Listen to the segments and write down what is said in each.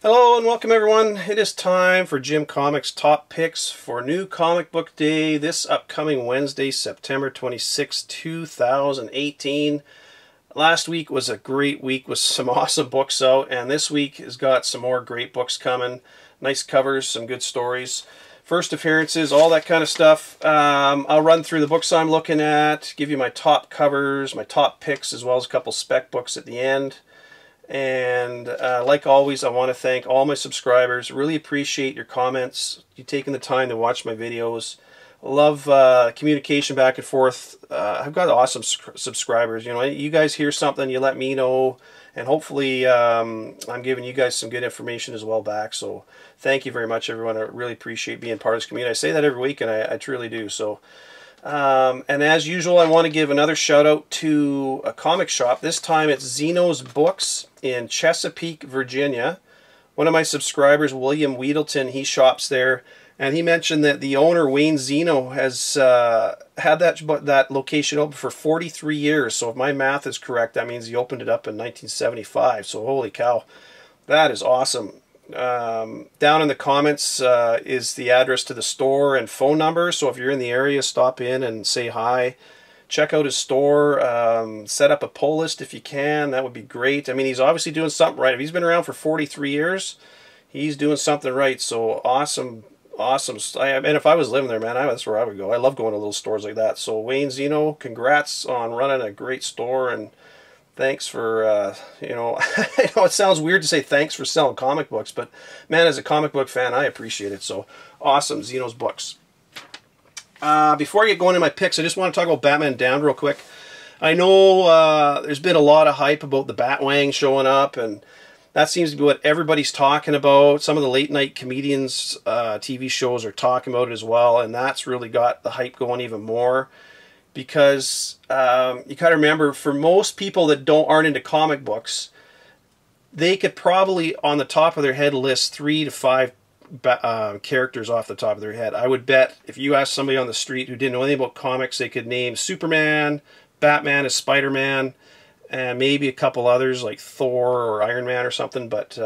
Hello and welcome everyone. It is time for Jim Comics Top Picks for New Comic Book Day this upcoming Wednesday, September 26, 2018. Last week was a great week with some awesome books out, and this week has got some more great books coming. Nice covers, some good stories, first appearances, all that kind of stuff. I'll run through the books I'm looking at, give you my top covers, my top picks, as well as a couple spec books at the end. And like always, I want to thank all my subscribers. Really appreciate your comments, you taking the time to watch my videos. Love communication back and forth. I've got awesome subscribers. You know, you guys hear something, you let me know, and hopefully I'm giving you guys some good information as well back. So thank you very much, everyone. I really appreciate being part of this community. I say that every week, and I truly do. So. And as usual, I want to give another shout out to a comic shop. This time it's Zenos Books in Chesapeake, Virginia. One of my subscribers, William Weedleton, he shops there, and he mentioned that the owner, Wayne Zeno, has had that location open for 43 years. So if my math is correct, that means he opened it up in 1975. So holy cow, that is awesome. Down in the comments is the address to the store and phone number, so if you're in the area, stop in and say hi. Check out his store, set up a pull list if you can. That would be great. I mean, he's obviously doing something right. If he's been around for 43 years, he's doing something right. So awesome, awesome. And if I was living there, man, that's where I would go. I love going to little stores like that. So Wayne Zeno, congrats on running a great store, and thanks for, you know, I know it sounds weird to say thanks for selling comic books, but man, as a comic book fan, I appreciate it. So awesome, Zeno's Books. Before I get going into my picks, I just want to talk about Batman Damned real quick. I know there's been a lot of hype about the Batwang showing up, and that seems to be what everybody's talking about. Some of the late night comedians TV shows are talking about it as well, and that's really got the hype going even more. Because you got to remember, for most people that aren't into comic books, they could probably on the top of their head list 3 to 5 characters off the top of their head. I would bet if you asked somebody on the street who didn't know anything about comics, they could name Superman, Batman as Spider-Man, and maybe a couple others like Thor or Iron Man or something. But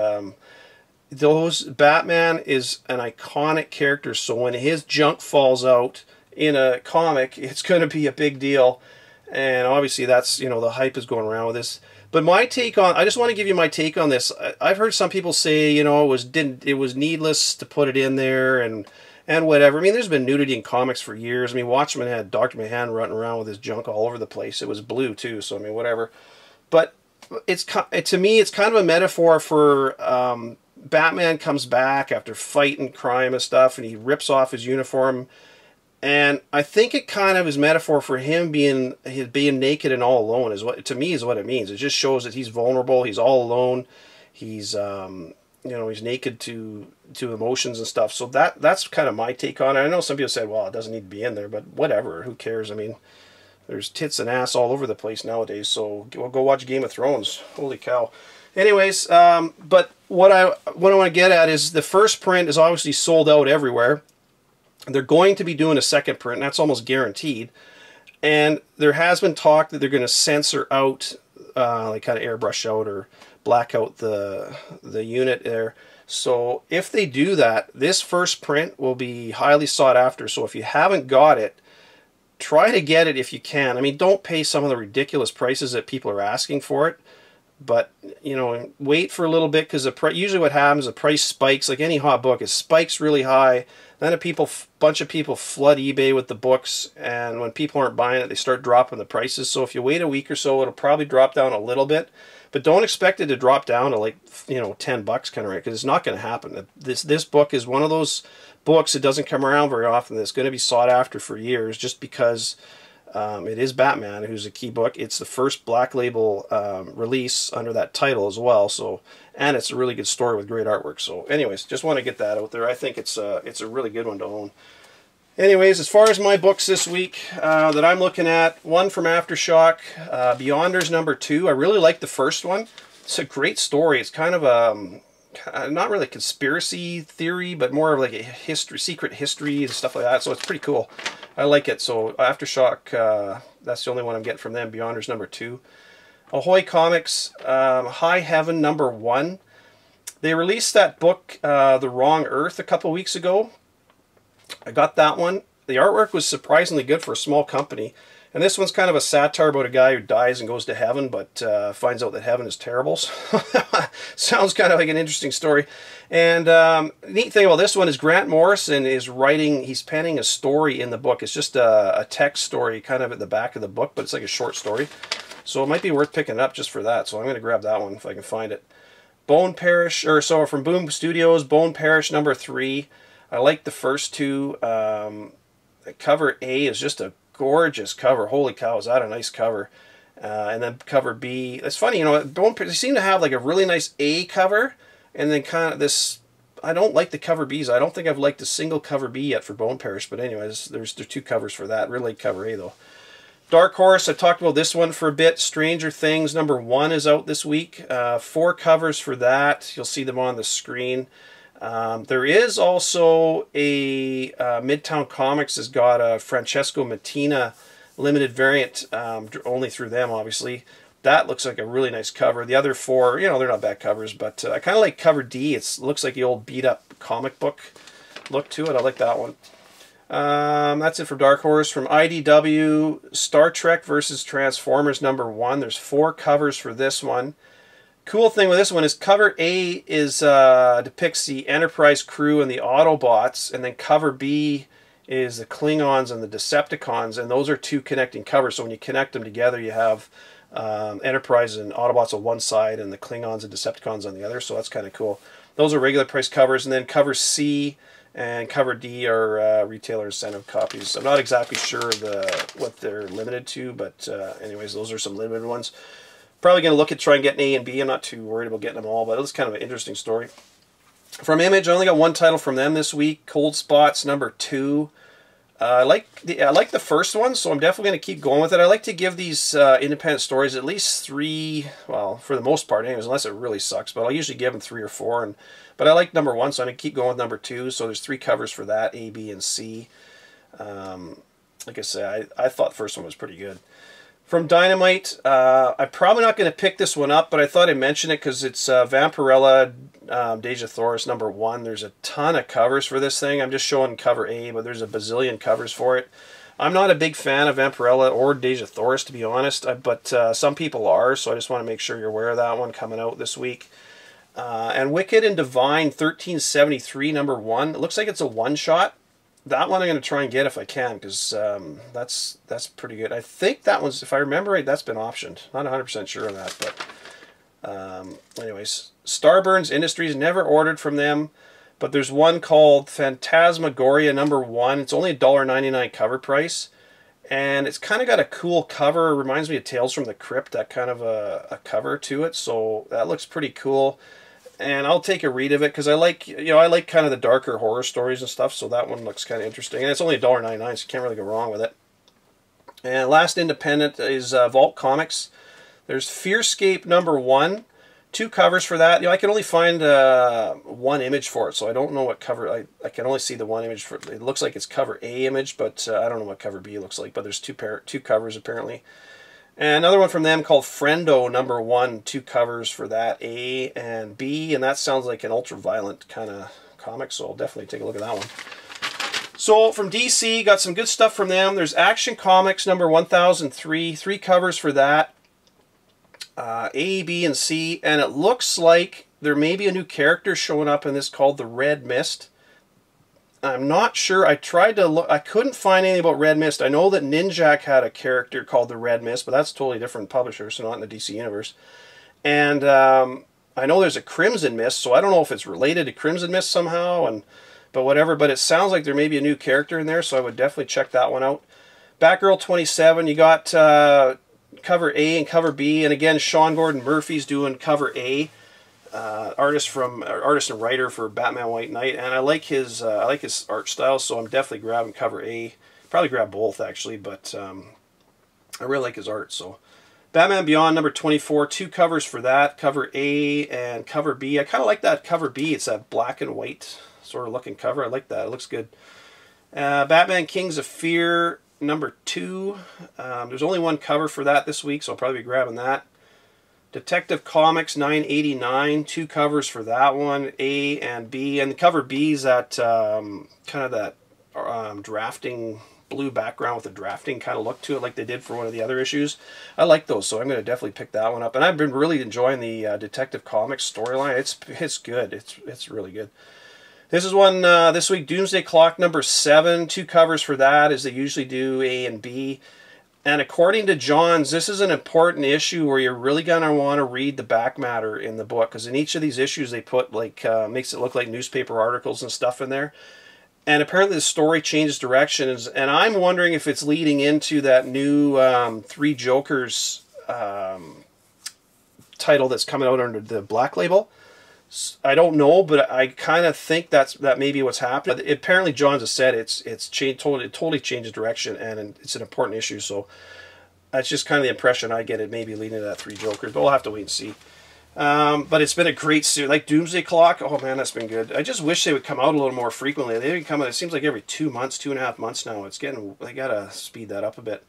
Batman is an iconic character, so when his junk falls out in a comic, it's going to be a big deal, and obviously that's, you know, the hype is going around with this. But my take on, I just want to give you my take on this. I've heard some people say, you know, it was needless to put it in there and whatever. I mean, there's been nudity in comics for years. I mean, Watchmen had Dr. Manhattan running around with his junk all over the place. It was blue too, so I mean, whatever. But to me, it's kind of a metaphor for Batman comes back after fighting crime and stuff, and he rips off his uniform. And I think it kind of is metaphor for him being naked and all alone, is what, to me, is what it means. It just shows that he's vulnerable, he's all alone, he's you know, he's naked to emotions and stuff. So that's kind of my take on it. I know some people said, well, it doesn't need to be in there, but whatever, who cares? I mean, there's tits and ass all over the place nowadays, so go watch Game of Thrones. Holy cow. Anyways, but what I want to get at is the first print is obviously sold out everywhere. They're going to be doing a second print, and that's almost guaranteed. And there has been talk that they're going to censor out, like kind of airbrush out or black out the unit there. So if they do that, this first print will be highly sought after. So if you haven't got it, try to get it if you can. I mean, don't pay some of the ridiculous prices that people are asking for it. But, you know, wait for a little bit, because usually what happens, the price spikes. Like any hot book, it spikes really high. Then a bunch of people flood eBay with the books, and when people aren't buying it, they start dropping the prices. So if you wait a week or so, it'll probably drop down a little bit. But don't expect it to drop down to, like, you know, $10 kind of rate, because it's not going to happen. This book is one of those books that doesn't come around very often. That's going to be sought after for years, just because it is Batman, who's a key book. It's the first Black Label release under that title as well. So, and it's a really good story with great artwork. So, anyways, just want to get that out there. I think it's a really good one to own. Anyways, as far as my books this week that I'm looking at, one from Aftershock, Beyonders #2. I really like the first one. It's a great story. It's kind of a not really a conspiracy theory, but more of like a history, secret history and stuff like that. So it's pretty cool. I like it. So Aftershock, that's the only one I'm getting from them. Beyonders #2. Ahoy Comics, High Heaven #1. They released that book, The Wrong Earth, a couple weeks ago. I got that one. The artwork was surprisingly good for a small company. And this one's kind of a satire about a guy who dies and goes to heaven, but finds out that heaven is terrible. So sounds kind of like an interesting story. And neat thing about this one is Grant Morrison is writing, he's penning a story in the book. It's just a text story kind of at the back of the book, but it's like a short story. So it might be worth picking up just for that. So I'm going to grab that one if I can find it. Parish, from Boom Studios, Parish #3. I like the first two. Cover A is just a gorgeous cover. Holy cow, is that a nice cover. And then cover B, it's funny, you know, they seem to have like a really nice A cover, and then kind of this, I don't like the cover Bs. I don't think I've liked a single cover B yet for Parish, but anyways, there's two covers for that. Really like cover A though. Dark Horse, I talked about this one for a bit. Stranger Things #1 is out this week. 4 covers for that. You'll see them on the screen. There is also a Midtown Comics has got a Francesco Mattina limited variant, only through them, obviously. That looks like a really nice cover. The other 4, you know, they're not bad covers, but I kind of like cover D. It looks like the old beat-up comic book look to it. I like that one. That's it for Dark Horse. From IDW, Star Trek versus Transformers #1. There's 4 covers for this one. Cool thing with this one is cover A is depicts the Enterprise crew and the Autobots, and then cover B is the Klingons and the Decepticons, and those are 2 connecting covers. So when you connect them together, you have Enterprise and Autobots on one side and the Klingons and Decepticons on the other, so that's kind of cool. Those are regular price covers, and then cover C and cover D are retailer incentive copies. I'm not exactly sure what they're limited to, but anyways, those are some limited ones. Probably going to look at try and get an A and B. I'm not too worried about getting them all, but it's kind of an interesting story. From Image, I only got 1 title from them this week, Cold Spots #2. I like the first one, so I'm definitely going to keep going with it. I like to give these independent stories at least 3, well, for the most part anyways, unless it really sucks, but I'll usually give them 3 or 4. But I like #1, so I'm going to keep going with #2. So there's 3 covers for that, A, B, and C. Like I said, I thought the first one was pretty good. From Dynamite, I'm probably not going to pick this one up, but I thought I'd mention it because it's Vampirella Deja Thoris #1. There's a ton of covers for this thing. I'm just showing cover A, but there's a bazillion covers for it. I'm not a big fan of Vampirella or Deja Thoris, to be honest, but some people are, so I just want to make sure you're aware of that one coming out this week. And Wicked and Divine 1373 #1. It looks like it's a one-shot. That one I'm going to try and get if I can, because that's pretty good. I think that one's, if I remember right, that's been optioned. Not 100% sure on that, but anyways. Starburns Industries, never ordered from them, but there's one called Phantasmagoria #1. It's only a $1.99 cover price, and it's kind of got a cool cover. It reminds me of Tales from the Crypt, that kind of a cover to it, so that looks pretty cool. And I'll take a read of it because I like kind of the darker horror stories and stuff, so that one looks kind of interesting. And it's only $1.99, so you can't really go wrong with it. And last independent is Vault Comics. There's Fearscape #1. 2 covers for that. I can only find 1 image for it, so I don't know what cover. I can only see the 1 image for it. It looks like it's cover A image, but I don't know what cover B looks like. But there's 2 covers apparently. And another one from them called Friendo #1, 2 covers for that, A and B, and that sounds like an ultra-violent kind of comic, so I'll definitely take a look at that one. So from DC, got some good stuff from them. There's Action Comics #1003, 3 covers for that, A, B, and C, and it looks like there may be a new character showing up in this called the Red Mist. I'm not sure. I tried to look. I couldn't find anything about Red Mist. I know that Ninjak had a character called the Red Mist, but that's a totally different publisher, so not in the DC universe. And I know there's a Crimson Mist, so I don't know if it's related to Crimson Mist somehow, but whatever. But it sounds like there may be a new character in there, so I would definitely check that one out. Batgirl 27, you got cover A and cover B, and again, Sean Gordon Murphy's doing cover A. Artist and writer for Batman White Knight, and I like his art style, so I'm definitely grabbing cover A. Probably grab both actually, but I really like his art. So Batman Beyond #24, 2 covers for that, cover A and cover B. I kind of like that cover B. It's that black and white sort of looking cover. I like that. It looks good. Batman Kings of Fear #2. There's only 1 cover for that this week, so I'll probably be grabbing that. Detective Comics 989, 2 covers for that one, A and B. And the cover B is that kind of that drafting blue background with a drafting kind of look to it, like they did for one of the other issues. I like those, so I'm going to definitely pick that one up. And I've been really enjoying the Detective Comics storyline. It's good. It's really good. This is one this week, Doomsday Clock number 7. 2 covers for that, as they usually do, A and B. And according to Johns, this is an important issue where you're really going to want to read the back matter in the book, because in each of these issues they put like makes it look like newspaper articles and stuff in there. And apparently the story changes directions, and I'm wondering if it's leading into that new Three Jokers title that's coming out under the Black Label. I don't know, but I kind of think that may be what's happening. Apparently, Johns has said it totally changes direction, and it's an important issue. So that's just kind of the impression I get. It may be leading to that Three Jokers, but we'll have to wait and see. But it's been a great series. Like Doomsday Clock, oh man, that's been good. I just wish they would come out a little more frequently. They come out, it seems like every 2 months, 2.5 months now. They gotta speed that up a bit.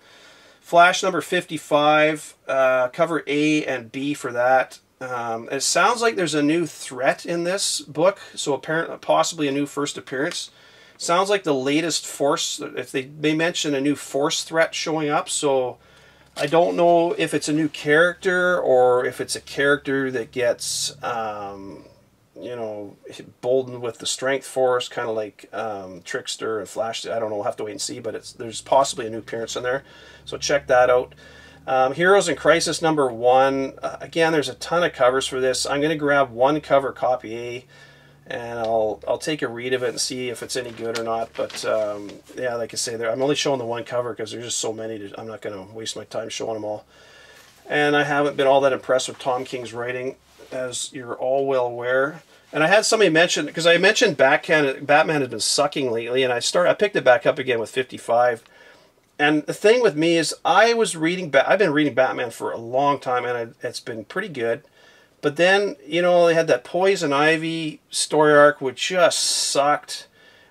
Flash number 55, cover A and B for that. It sounds like there's a new threat in this book, so apparently possibly a new first appearance. Sounds like the latest Force, if they mention a new Force threat showing up, so I don't know if it's a new character or if it's a character that gets, you know, boldened with the Strength Force, kind of like Trickster and Flash. I don't know, we'll have to wait and see, but there's possibly a new appearance in there, so check that out. Heroes in Crisis number 1. Again, there's a ton of covers for this. I'm going to grab one cover, copy A, and I'll take a read of it and see if it's any good or not. But yeah, like I say, I'm only showing the one cover because there's just so many. I'm not going to waste my time showing them all. And I haven't been all that impressed with Tom King's writing, as you're all well aware. And I had somebody mention, because I mentioned Batman has been sucking lately, and I picked it back up again with 55. And the thing with me is, I've been reading Batman for a long time, and it's been pretty good. But then, you know, they had that Poison Ivy story arc, which just sucked.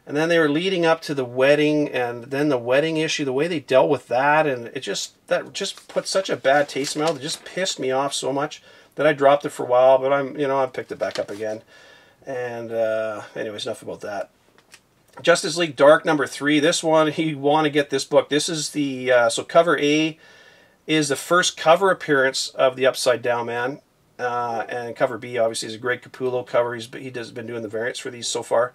And then they were leading up to the wedding, and then the wedding issue, the way they dealt with that, and that just put such a bad taste in my mouth. It just pissed me off so much that I dropped it for a while. But I picked it back up again. And anyways, enough about that. Justice League Dark number 3. This one, you want to get this book. This is the so cover A is the first cover appearance of the Upside Down Man, and cover B obviously is a Greg Capullo cover. He's been doing the variants for these so far,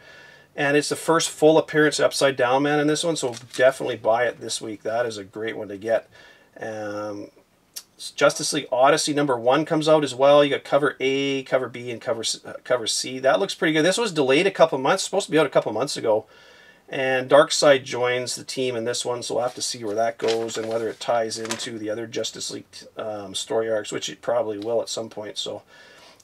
and it's the first full appearance of Upside Down Man in this one. So definitely buy it this week. That is a great one to get. Justice League Odyssey number 1 comes out as well. You got cover A, cover B, and cover C. That looks pretty good. This was delayed a couple months. Supposed to be out a couple months ago. And Darkseid joins the team in this one, so we'll have to see where that goes and whether it ties into the other Justice League story arcs, which it probably will at some point. So,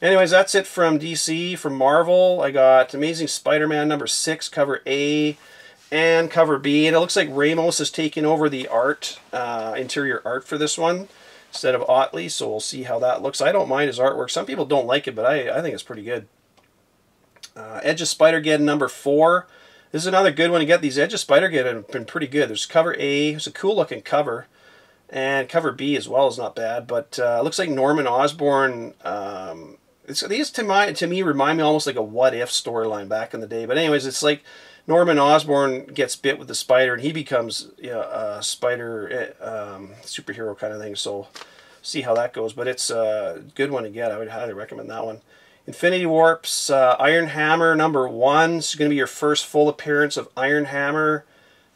anyways, that's it from DC. From Marvel, I got Amazing Spider-Man number 6, cover A and cover B. And it looks like Ramos is taking over the art, interior art for this one, instead of Otley, so we'll see how that looks. I don't mind his artwork. Some people don't like it, but I think it's pretty good. Edge of Spider-Geddon number 4. This is another good one to get. These Edge of Spider-Geddon have been pretty good. There's cover A. It's a cool looking cover. And cover B as well is not bad. But it looks like Norman Osborn. These to me remind me almost like a What If storyline back in the day. But anyways, it's like Norman Osborn gets bit with the spider, and he becomes a spider superhero kind of thing. So see how that goes. But it's a good one to get. I would highly recommend that one. Infinity Warp's Iron Hammer number 1. This is going to be your first full appearance of Iron Hammer.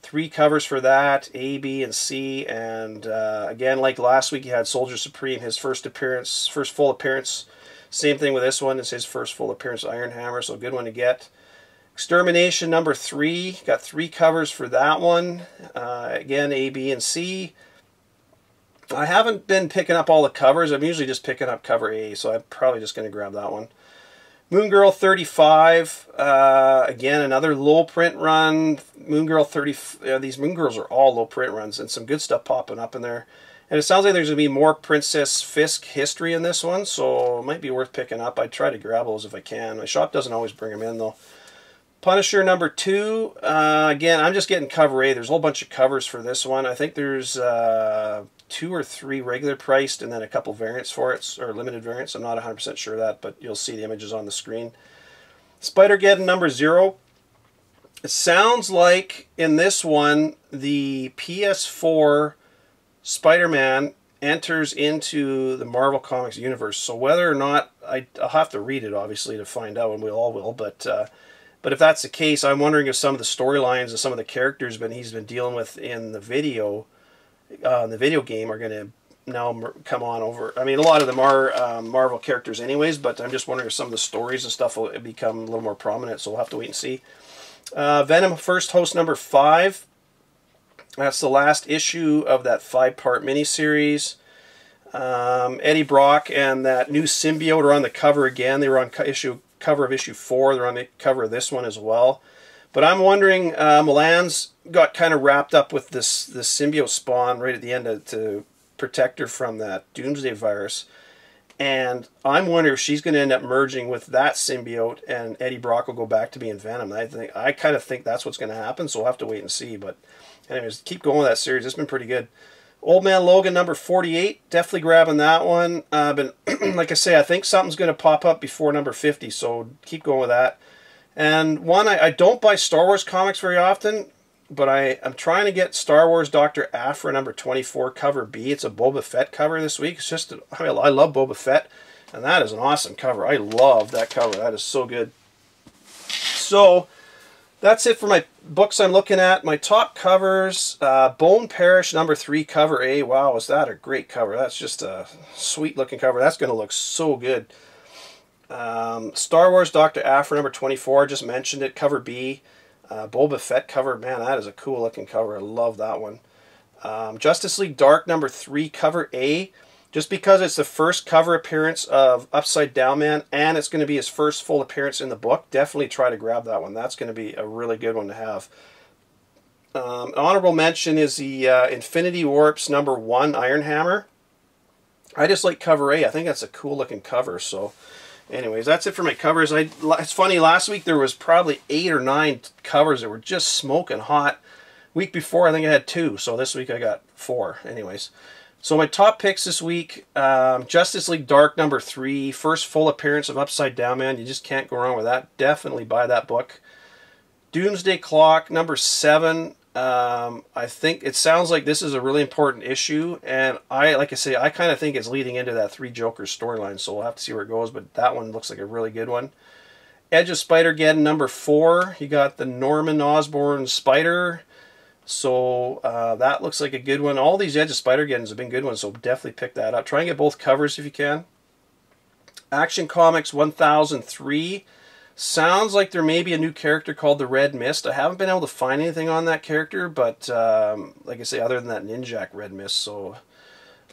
3 covers for that, A, B, and C. And again, like last week, you had Soldier Supreme, his first full appearance. Same thing with this one. It's his first full appearance of Iron Hammer, so a good one to get. Extermination number 3. Got 3 covers for that one. Again, A, B, and C. I haven't been picking up all the covers. I'm usually just picking up cover A, so I'm probably just going to grab that one. Moon Girl 35. Again, another low print run. Moon Girl 30. These Moon Girls are all low print runs, and some good stuff popping up in there. And it sounds like there's going to be more Princess Fisk history in this one, so it might be worth picking up. I'd try to grab those if I can. My shop doesn't always bring them in, though. Punisher number 2, again, I'm just getting cover A. There's a whole bunch of covers for this one. I think there's 2 or 3 regular priced and then a couple variants for it, or limited variants. I'm not 100% sure of that, but you'll see the images on the screen. Spider-Geddon number 0. It sounds like in this one, the PS4 Spider-Man enters into the Marvel Comics universe. So whether or not, I'll have to read it, obviously, to find out, and we all will, but if that's the case, I'm wondering if some of the storylines and some of the characters he's been dealing with in the video game are going to now come on over. I mean, a lot of them are Marvel characters anyways, but I'm just wondering if some of the stories and stuff will become a little more prominent, so we'll have to wait and see. Venom First Host number 5. That's the last issue of that 5-part miniseries. Eddie Brock and that new symbiote are on the cover again. They were on cover of issue 4. They're on the cover of this one as well. But I'm wondering, Milan's got kind of wrapped up with this symbiote spawn right at the end to protect her from that Doomsday virus. And I'm wondering if she's going to end up merging with that symbiote and Eddie Brock will go back to being Venom. I kind of think that's what's going to happen, so we'll have to wait and see. But anyways, keep going with that series. It's been pretty good. Old Man Logan number 48, definitely grabbing that one. But like I say, I think something's going to pop up before number 50, so keep going with that. And one, I don't buy Star Wars comics very often, but I'm trying to get Star Wars Dr. Aphra number 24 cover B. It's a Boba Fett cover this week. It's just, I love Boba Fett, and that is an awesome cover. I love that cover. That is so good. So that's it for my books I'm looking at. My top covers, Bone Parish number 3 cover A. Wow, is that a great cover? That's just a sweet looking cover. That's going to look so good. Star Wars Dr. Aphra number 24, just mentioned it, cover B. Boba Fett cover, man, that is a cool looking cover. I love that one. Justice League Dark number 3 cover A, just because it's the first cover appearance of Upside Down Man and it's going to be his first full appearance in the book. Definitely try to grab that one. That's going to be a really good one to have. An honorable mention is the Infinity Warps number 1 Iron Hammer. I just like cover A. I think that's a cool looking cover. So anyways, that's it for my covers. It's funny, last week there was probably 8 or 9 covers that were just smoking hot. Week before I think I had 2, so this week I got 4. Anyways, so my top picks this week, Justice League Dark number 3, first full appearance of Upside Down Man. You just can't go wrong with that. Definitely buy that book. Doomsday Clock number 7. I think it sounds like this is a really important issue, and like I say, I kind of think it's leading into that 3 Jokers storyline, so we'll have to see where it goes, but that one looks like a really good one. Edge of Spider-Geddon number 4. You got the Norman Osborn Spider, so that looks like a good one. All these Edge of Spider-Geddons have been good ones, so definitely pick that up. Try and get both covers if you can. Action Comics 1003. Sounds like there may be a new character called the Red Mist. I haven't been able to find anything on that character, but like I say, other than that Ninjak Red Mist, so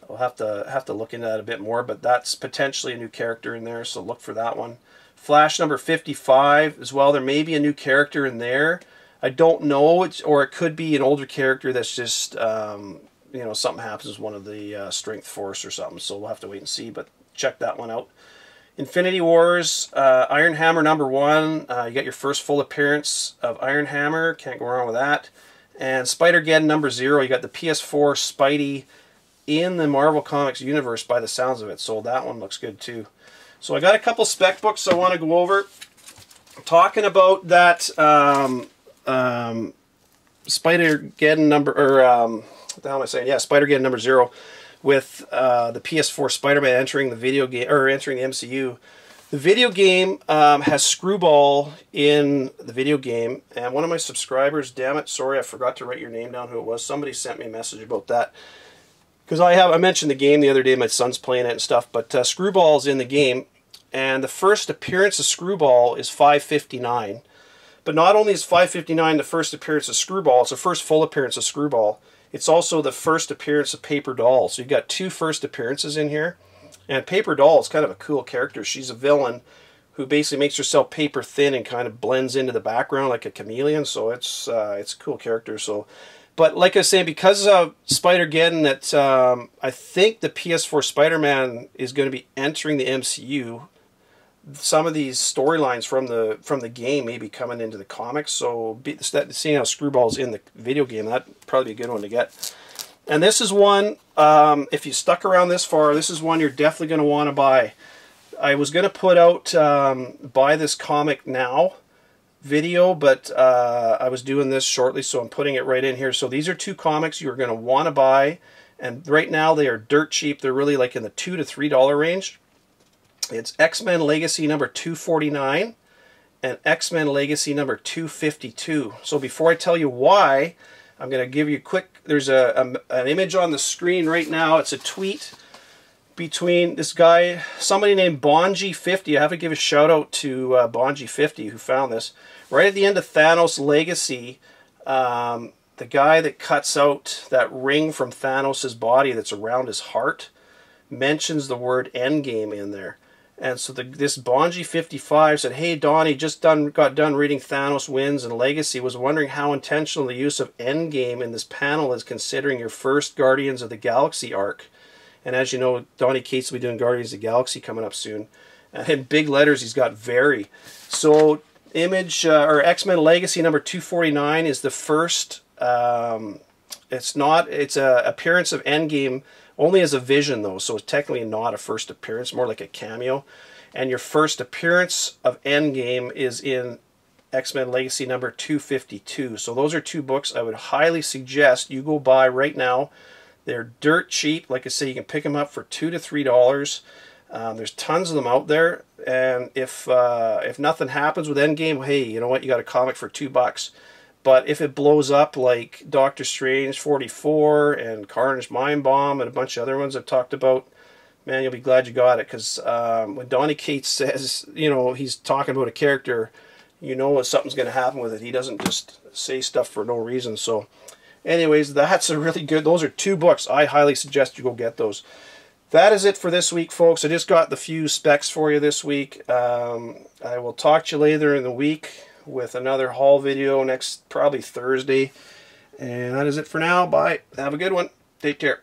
I'll have to look into that a bit more. But that's potentially a new character in there, so look for that one. Flash number 55 as well. There may be a new character in there. I don't know, or it could be an older character that's just you know, something happens with one of the Strength Force or something. So we'll have to wait and see, but check that one out. Infinity Wars, Iron Hammer number 1. You got your first full appearance of Iron Hammer. Can't go wrong with that. And Spider-Geddon number 0. You got the PS4 Spidey in the Marvel Comics universe by the sounds of it. So that one looks good too. So I got a couple spec books I want to go over. Talking about that Spider-Geddon number, or what the hell am I saying? Yeah, Spider-Geddon number 0. With the PS4 Spider-Man entering the video game, or entering the MCU. The video game has Screwball in the video game, and one of my subscribers, damn it, sorry, I forgot to write your name down, who it was. Somebody sent me a message about that. Because I mentioned the game the other day, my son's playing it and stuff, but Screwball's in the game, and the first appearance of Screwball is 559. But not only is 559 the first appearance of Screwball, it's the first full appearance of Screwball. It's also the first appearance of Paper Doll. So you've got 2 first appearances in here. And Paper Doll is kind of a cool character. She's a villain who basically makes herself paper thin and kind of blends into the background like a chameleon. So it's a cool character. So, but like I was saying, because of Spider-Geddon, that I think the PS4 Spider-Man is going to be entering the MCU. some of these storylines from the game may be coming into the comics. So seeing how Screwball's in the video game, that'd probably be a good one to get. And this is one, if you stuck around this far, this is one you're definitely going to want to buy. I was going to put out buy this comic now video, but I was doing this shortly, so I'm putting it right in here. So these are two comics you're going to want to buy, and right now they are dirt cheap. They're really like in the $2 to $3 range. It's X-Men Legacy number 249 and X-Men Legacy number 252. So before I tell you why, I'm going to give you a quick, there's an image on the screen right now. It's a tweet between this guy, somebody named Bonji50. I have to give a shout out to Bonji50 who found this. Right at the end of Thanos Legacy, the guy that cuts out that ring from Thanos' body that's around his heart mentions the word Endgame in there. And so this Bonji55 said, "Hey Donnie, just got done reading Thanos Wins and Legacy. Was wondering how intentional the use of Endgame in this panel is, considering your first Guardians of the Galaxy arc." And as you know, Donnie Cates will be doing Guardians of the Galaxy coming up soon. And in big letters, he's got very. So Image or X-Men Legacy number 249 is the first. It's a appearance of Endgame only as a vision though, so it's technically not a first appearance, more like a cameo. And your first appearance of Endgame is in X-Men Legacy number 252. So those are two books I would highly suggest you go buy right now. They're dirt cheap. Like I say, you can pick them up for $2 to $3. There's tons of them out there. And if nothing happens with Endgame, hey, you know what? You got a comic for $2. But if it blows up like Doctor Strange 44 and Carnage Mind Bomb and a bunch of other ones I've talked about, man, you'll be glad you got it. Because when Donnie Cates says, you know, he's talking about a character, you know something's going to happen with it. He doesn't just say stuff for no reason. So anyways, that's a really good, those are two books. I highly suggest you go get those. That is it for this week, folks. I just got the few specs for you this week. I will talk to you later in the week with another haul video next, probably Thursday. And that is it for now. Bye. Have a good one. Take care.